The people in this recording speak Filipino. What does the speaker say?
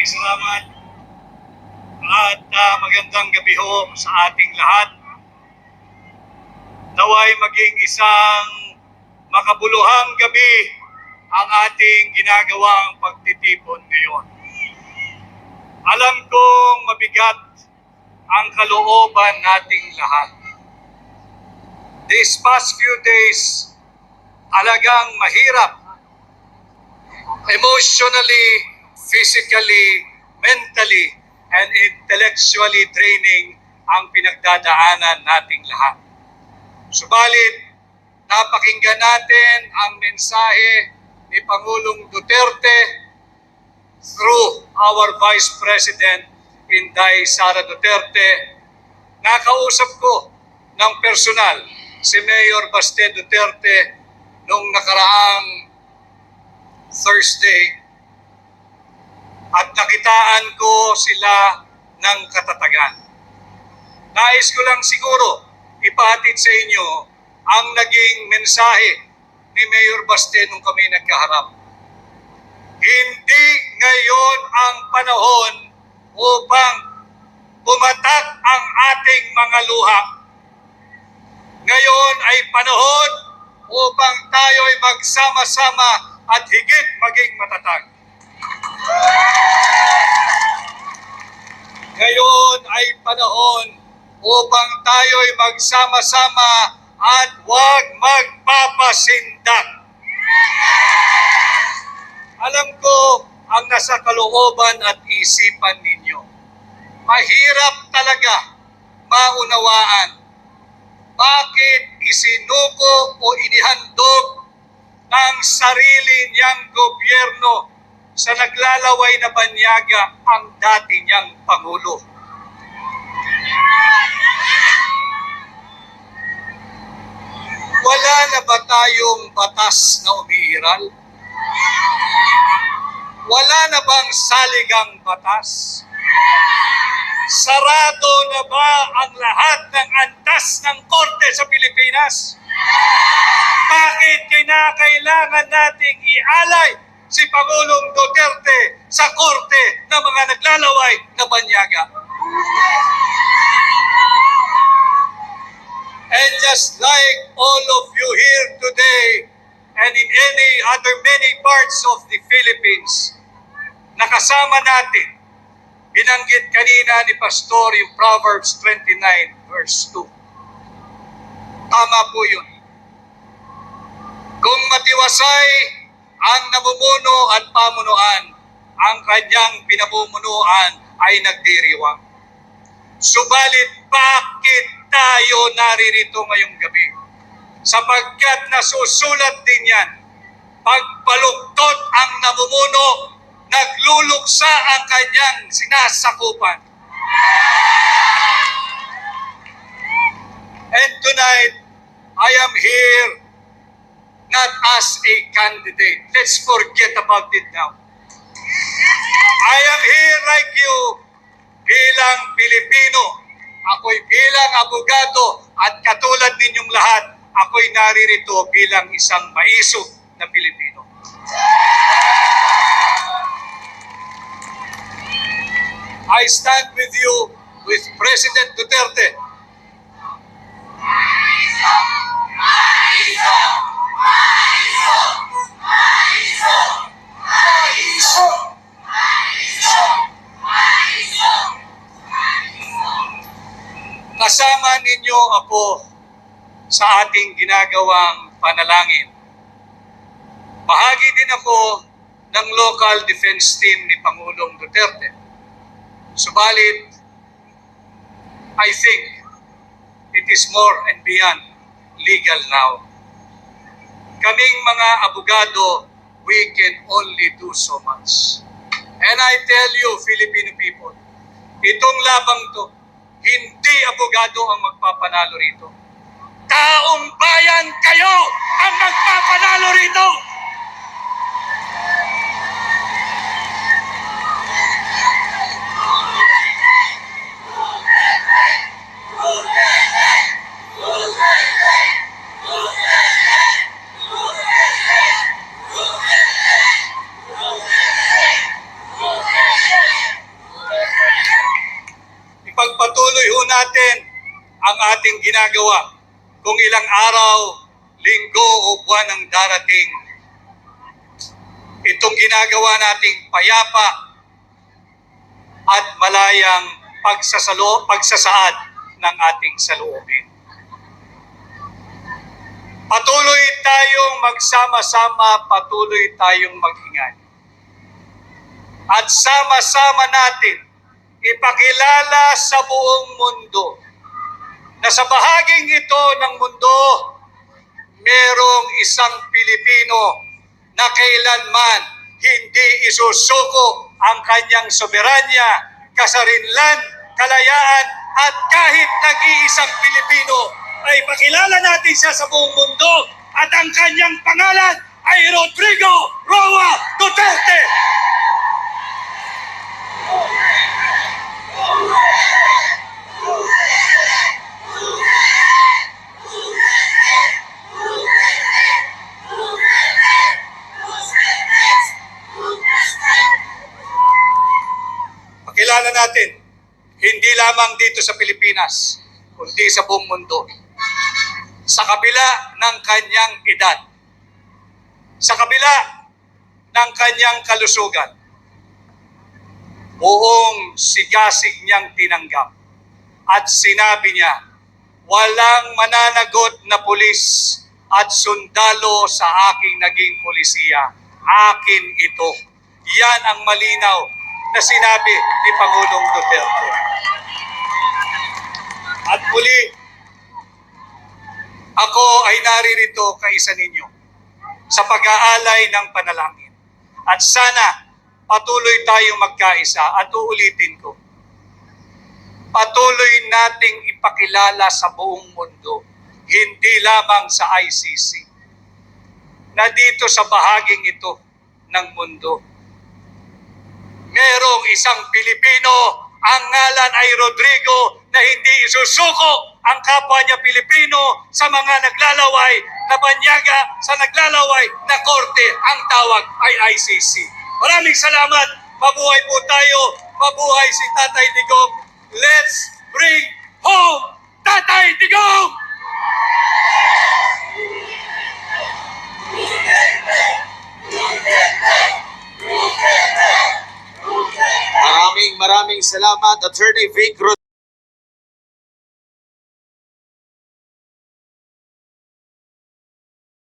salamat at magandang gabi ho sa ating lahat. Naway maging isang makabuluhang gabi ang ating ginagawang pagtitipon ngayon. Alam kong mabigat ang kalooban nating lahat. These past few days, talagang mahirap. Emotionally, physically, mentally, and intellectually draining ang pinagdadaanan nating lahat. Subalit, napakinggan natin ang mensahe ni Pangulong Duterte through our Vice President, Inday Sara Duterte. Nakausap ko ng personal si Mayor Baste Duterte noong nakaraang Thursday at nakitaan ko sila ng katatagan. Nais ko lang siguro ipahatid sa inyo ang naging mensahe ni Mayor Baste nung kami nagkaharap. Hindi ngayon ang panahon upang pumatak ang ating mga luha. Ngayon ay panahon upang tayo ay magsama-sama at higit maging matatag. Ngayon ay panahon upang tayo ay magsama-sama at huwag magpapasindak. Alam ko ang nasa kalooban at isipan ninyo. Mahirap talaga maunawaan bakit isinuko o inihandog ng sarili niyang gobyerno sa naglalaway na banyaga ang dati niyang Pangulo. Wala na ba tayong batas na umiiral? Wala na bang saligang batas? Sarado na ba ang lahat ng antas ng korte sa Pilipinas? Bakit kinakailangan nating ialay si Pangulong Duterte sa korte ng mga naglalaway na banyaga? And just like all of you here today and in any other many parts of the Philippines, nakasama natin, binanggit kanina ni Pastor yung Proverbs 29 verse 2. Tama po yun. Kung matiwasay ang namumuno at pamunuan, ang kanyang pinamumunuan ay nagdiriwang. Subalit bakit tayo naririto ngayong gabi? Sapagkat nasusulat din yan, pagbaluktot ang namumuno, nagluluksa ang kanyang sinasakupan. And tonight, I am here not as a candidate. Let's forget about it now. I am here like you bilang Pilipino. Ako'y bilang abogado at katulad ninyong lahat, ako'y naririto bilang isang maisog na Pilipino. I stand with you, with President Duterte. Kasama ninyo ako sa ating ginagawang panalangin. Bahagi din ako ng local defense team ni Pangulong Duterte. Subalit, I think it is more and beyond legal now. Kaming mga abogado, we can only do so much. And I tell you, Filipino people, itong labang to, hindi abogado ang magpapanalo rito. Taong bayan kayo ang magpapanalo rito! Ituloy ho natin ang ating ginagawa kung ilang araw, linggo o buwan ang darating. Itong ginagawa nating payapa at malayang pagsasaad ng ating saloobin. Patuloy tayong magsama-sama, patuloy tayong maghingay. At sama-sama natin ipakilala sa buong mundo na sa bahaging ito ng mundo, merong isang Pilipino na kailanman hindi isusuko ang kanyang soberanya, kasarinlan, kalayaan, at kahit nag-iisang Pilipino ay pakilala natin siya sa buong mundo at ang kanyang pangalan ay Rodrigo Roa Duterte. Pakilala natin, hindi lamang dito sa Pilipinas, kundi sa buong mundo. Sa kabila ng kanyang edad, sa kabila ng kanyang kalusugan, buong sigasig niyang tinanggap at sinabi niya, walang mananagot na pulis at sundalo sa aking naging polisiya. Akin ito. Yan ang malinaw na sinabi ni Pangulong Duterte. At muli, ako ay naririto kaisa ninyo sa pag-aalay ng panalangin. At sana patuloy tayong magkaisa at uulitin ko. Patuloy nating ipakilala sa buong mundo, hindi lamang sa ICC, na dito sa bahaging ito ng mundo, merong isang Pilipino, ang ngalan ay Rodrigo, na hindi isusuko ang kapwa niya Pilipino sa mga naglalaway na banyaga, sa naglalaway na korte. Ang tawag ay ICC. Maraming salamat. Mabuhay po tayo. Mabuhay si Tatay Digong. Let's bring home Tatay Digong! Maraming salamat, Attorney Vic Rodriguez.